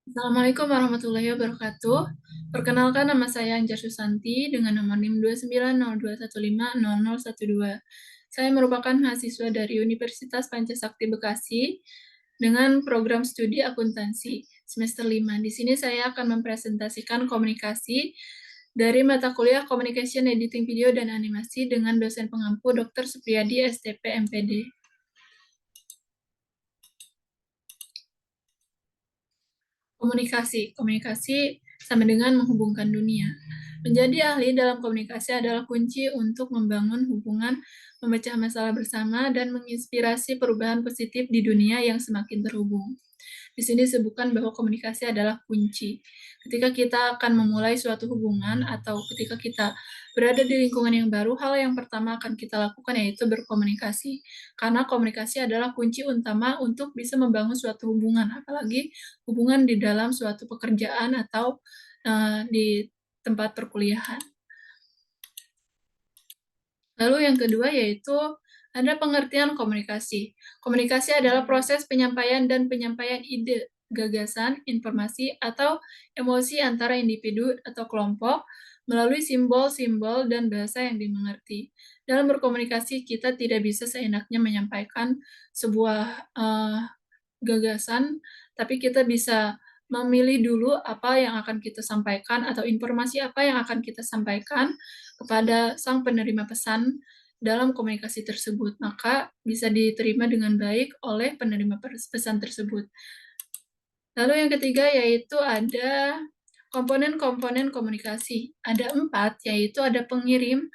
Assalamualaikum warahmatullahi wabarakatuh. Perkenalkan, nama saya Anjar Susanti dengan nomor NIM 29021500012. Saya merupakan mahasiswa dari Universitas Pancasakti Bekasi dengan program studi akuntansi semester 5. Di sini saya akan mempresentasikan komunikasi dari mata kuliah Communication Editing Video dan Animasi dengan dosen pengampu Dr. Supriyadi STP MPD. Komunikasi sama dengan menghubungkan dunia. Menjadi ahli dalam komunikasi adalah kunci untuk membangun hubungan, memecah masalah bersama, dan menginspirasi perubahan positif di dunia yang semakin terhubung. Di sini disebutkan bahwa komunikasi adalah kunci. Ketika kita akan memulai suatu hubungan atau ketika kita berada di lingkungan yang baru, hal yang pertama akan kita lakukan yaitu berkomunikasi. Karena komunikasi adalah kunci utama untuk bisa membangun suatu hubungan, apalagi hubungan di dalam suatu pekerjaan atau di tempat perkuliahan. Lalu yang kedua yaitu ada pengertian komunikasi. Komunikasi adalah proses penyampaian dan penyampaian ide, gagasan, informasi, atau emosi antara individu atau kelompok melalui simbol-simbol dan bahasa yang dimengerti. Dalam berkomunikasi, kita tidak bisa seenaknya menyampaikan sebuah gagasan, tapi kita bisa memilih dulu apa yang akan kita sampaikan atau informasi apa yang akan kita sampaikan kepada sang penerima pesan dalam komunikasi tersebut, maka bisa diterima dengan baik oleh penerima pesan tersebut. Lalu yang ketiga yaitu ada komponen-komponen komunikasi. Ada 4, yaitu ada pengirim,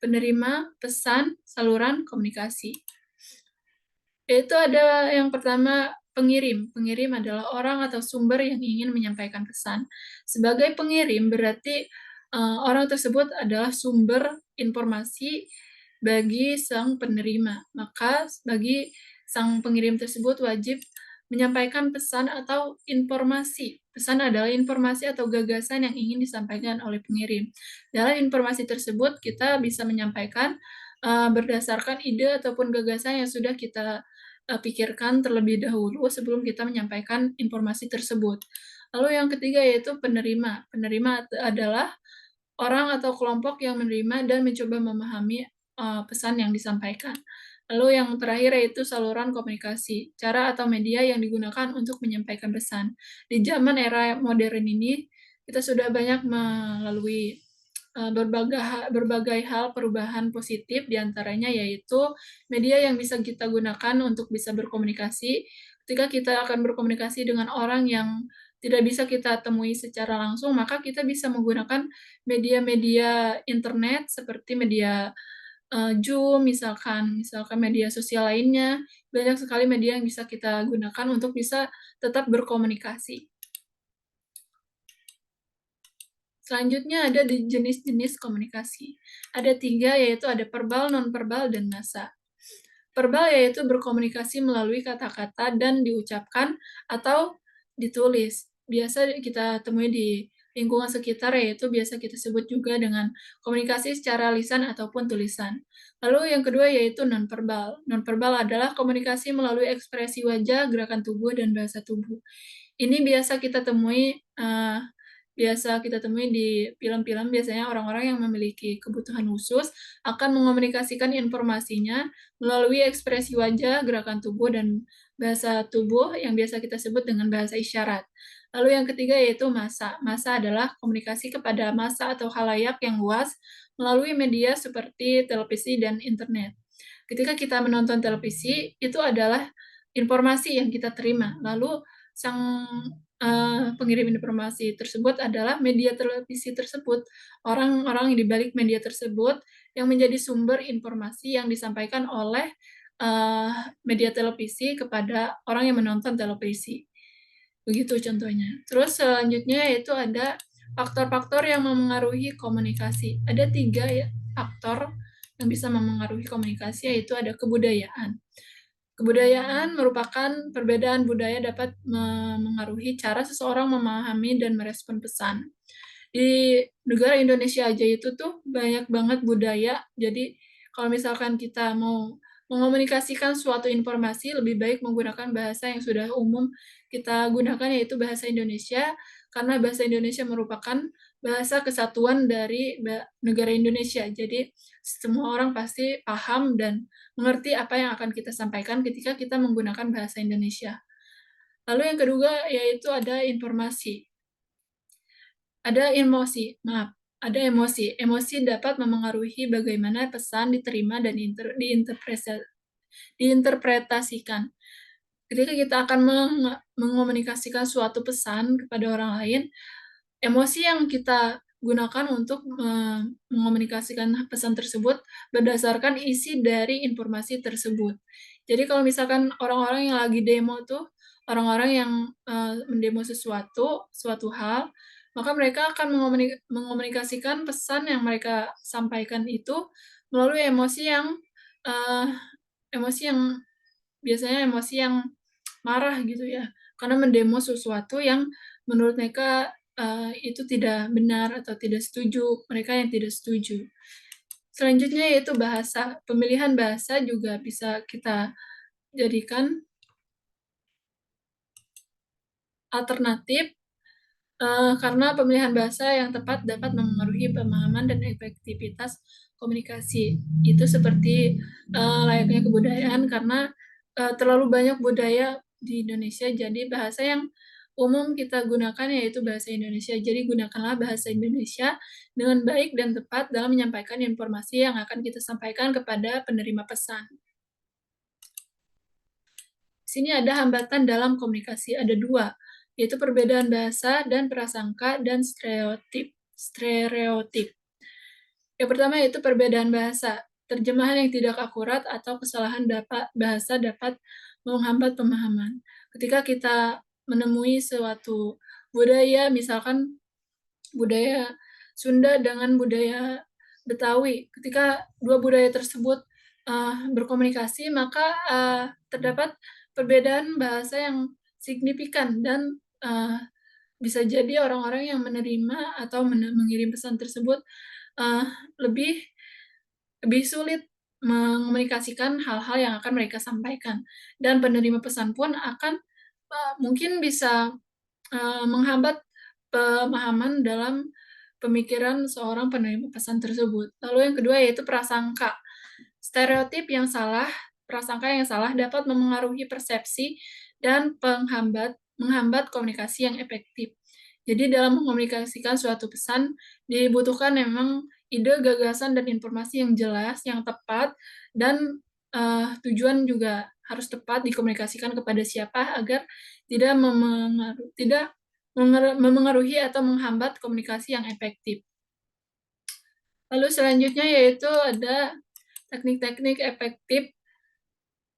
penerima, pesan, saluran, komunikasi. Yaitu ada yang pertama pengirim. Pengirim adalah orang atau sumber yang ingin menyampaikan pesan. Sebagai pengirim berarti orang tersebut adalah sumber informasi bagi sang penerima. Maka bagi sang pengirim tersebut wajib menyampaikan pesan atau informasi. Pesan adalah informasi atau gagasan yang ingin disampaikan oleh pengirim. Dalam informasi tersebut kita bisa menyampaikan berdasarkan ide ataupun gagasan yang sudah kita pikirkan terlebih dahulu sebelum kita menyampaikan informasi tersebut. Lalu yang ketiga yaitu penerima. Penerima adalah orang atau kelompok yang menerima dan mencoba memahami pesan yang disampaikan. Lalu yang terakhir yaitu saluran komunikasi, cara atau media yang digunakan untuk menyampaikan pesan. Di zaman era modern ini, kita sudah banyak melalui berbagai hal perubahan positif, diantaranya yaitu media yang bisa kita gunakan untuk bisa berkomunikasi. Ketika kita akan berkomunikasi dengan orang yang tidak bisa kita temui secara langsung, maka kita bisa menggunakan media-media internet seperti media Zoom, misalkan media sosial lainnya. Banyak sekali media yang bisa kita gunakan untuk bisa tetap berkomunikasi. Selanjutnya ada di jenis-jenis komunikasi. Ada 3, yaitu ada verbal, non-verbal, dan massa. Verbal yaitu berkomunikasi melalui kata-kata dan diucapkan atau ditulis. Biasa kita temui di lingkungan sekitar, yaitu biasa kita sebut juga dengan komunikasi secara lisan ataupun tulisan. Lalu yang kedua yaitu non-verbal. Non-verbal adalah komunikasi melalui ekspresi wajah, gerakan tubuh, dan bahasa tubuh. Ini biasa kita temui di film-film, biasanya orang-orang yang memiliki kebutuhan khusus akan mengomunikasikan informasinya melalui ekspresi wajah, gerakan tubuh, dan bahasa tubuh yang biasa kita sebut dengan bahasa isyarat. Lalu yang ketiga yaitu massa. Massa adalah komunikasi kepada massa atau khalayak yang luas melalui media seperti televisi dan internet. Ketika kita menonton televisi, itu adalah informasi yang kita terima. Lalu sang pengirim informasi tersebut adalah media televisi tersebut, orang-orang di balik media tersebut yang menjadi sumber informasi yang disampaikan oleh media televisi kepada orang yang menonton televisi. Begitu contohnya. Terus selanjutnya yaitu ada faktor-faktor yang memengaruhi komunikasi. Ada 3 ya, faktor yang bisa memengaruhi komunikasi, yaitu ada kebudayaan. Kebudayaan merupakan perbedaan budaya dapat memengaruhi cara seseorang memahami dan merespon pesan. Di negara Indonesia aja itu tuh banyak banget budaya, jadi kalau misalkan kita mau mengomunikasikan suatu informasi lebih baik menggunakan bahasa yang sudah umum kita gunakan, yaitu bahasa Indonesia, karena bahasa Indonesia merupakan bahasa kesatuan dari negara Indonesia. Jadi semua orang pasti paham dan mengerti apa yang akan kita sampaikan ketika kita menggunakan bahasa Indonesia. Lalu yang kedua yaitu ada informasi. Ada emosi, maaf, ada emosi. Emosi dapat memengaruhi bagaimana pesan diterima dan diinterpretasikan. Ketika kita akan mengomunikasikan suatu pesan kepada orang lain, emosi yang kita gunakan untuk mengomunikasikan pesan tersebut berdasarkan isi dari informasi tersebut. Jadi kalau misalkan orang-orang yang lagi demo tuh, orang-orang yang mendemo suatu hal, maka mereka akan mengomunikasikan pesan yang mereka sampaikan itu melalui eee, emosi yang biasanya emosi yang marah gitu ya, karena mendemo sesuatu yang menurut mereka, itu tidak benar atau tidak setuju, mereka yang tidak setuju. Selanjutnya yaitu bahasa. Pemilihan bahasa juga bisa kita jadikan alternatif, karena pemilihan bahasa yang tepat dapat memengaruhi pemahaman dan efektivitas komunikasi. Itu seperti, layaknya kebudayaan karena, terlalu banyak budaya di Indonesia, jadi bahasa yang umum kita gunakan yaitu bahasa Indonesia. Jadi gunakanlah bahasa Indonesia dengan baik dan tepat dalam menyampaikan informasi yang akan kita sampaikan kepada penerima pesan. Di sini ada hambatan dalam komunikasi, ada 2, yaitu perbedaan bahasa dan prasangka dan stereotip. Yang pertama yaitu perbedaan bahasa. Terjemahan yang tidak akurat atau kesalahan bahasa dapat menghambat pemahaman. Ketika kita menemui suatu budaya, misalkan budaya Sunda dengan budaya Betawi, ketika dua budaya tersebut berkomunikasi, maka terdapat perbedaan bahasa yang signifikan dan bisa jadi orang-orang yang menerima atau mengirim pesan tersebut uh, lebih lebih sulit mengomunikasikan hal-hal yang akan mereka sampaikan, dan penerima pesan pun akan mungkin bisa menghambat pemahaman dalam pemikiran seorang penerima pesan tersebut. Lalu yang kedua yaitu prasangka. Stereotip yang salah, prasangka yang salah dapat memengaruhi persepsi dan menghambat komunikasi yang efektif. Jadi dalam mengomunikasikan suatu pesan dibutuhkan memang ide, gagasan, dan informasi yang jelas, yang tepat, dan tujuan juga harus tepat dikomunikasikan kepada siapa agar tidak memengaruhi atau menghambat komunikasi yang efektif. Lalu selanjutnya yaitu ada teknik-teknik efektif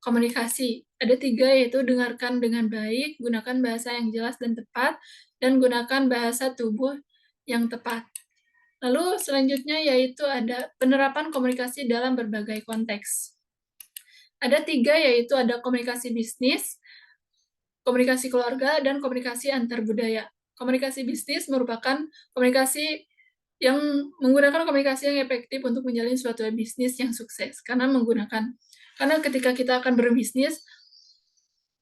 komunikasi. Ada 3, yaitu dengarkan dengan baik, gunakan bahasa yang jelas dan tepat, dan gunakan bahasa tubuh yang tepat. Lalu selanjutnya yaitu ada penerapan komunikasi dalam berbagai konteks. Ada 3, yaitu ada komunikasi bisnis, komunikasi keluarga, dan komunikasi antar budaya. Komunikasi bisnis merupakan komunikasi yang menggunakan komunikasi yang efektif untuk menjalin suatu bisnis yang sukses, karena ketika kita akan berbisnis,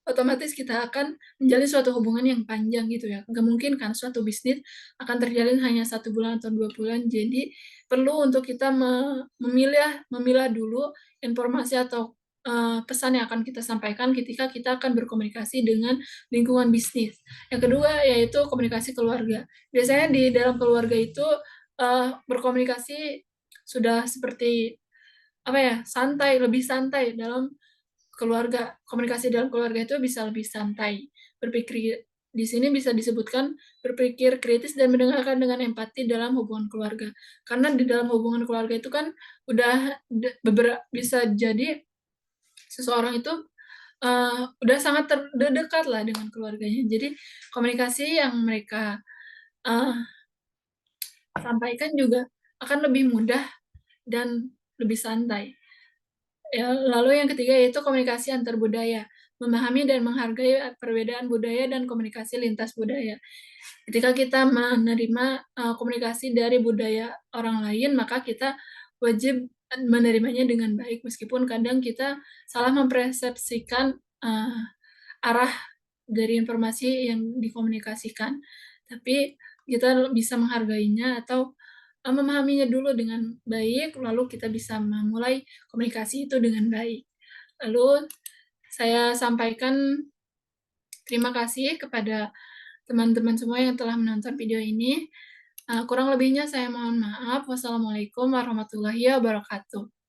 otomatis kita akan menjalin suatu hubungan yang panjang gitu ya. Nggak mungkin kan suatu bisnis akan terjalin hanya 1 bulan atau 2 bulan. Jadi perlu untuk kita memilah dulu informasi atau pesan yang akan kita sampaikan ketika kita akan berkomunikasi dengan lingkungan bisnis. Yang kedua yaitu komunikasi keluarga. Biasanya di dalam keluarga itu berkomunikasi sudah seperti apa ya, lebih santai dalam keluarga. Komunikasi dalam keluarga itu bisa lebih santai. Berpikir di sini bisa disebutkan berpikir kritis dan mendengarkan dengan empati dalam hubungan keluarga. Karena di dalam hubungan keluarga itu kan udah bisa jadi seseorang itu udah sangat dekat lah dengan keluarganya. Jadi komunikasi yang mereka uh, sampaikan juga akan lebih mudah dan lebih santai. Ya, lalu yang ketiga yaitu komunikasi antar budaya, memahami dan menghargai perbedaan budaya dan komunikasi lintas budaya. Ketika kita menerima komunikasi dari budaya orang lain, maka kita wajib menerimanya dengan baik, meskipun kadang kita salah mempersepsikan, arah dari informasi yang dikomunikasikan. Tapi kita bisa menghargainya atau, memahaminya dulu dengan baik, lalu kita bisa memulai komunikasi itu dengan baik. Lalu saya sampaikan terima kasih kepada teman-teman semua yang telah menonton video ini. Kurang lebihnya saya mohon maaf. Wassalamualaikum warahmatullahi wabarakatuh.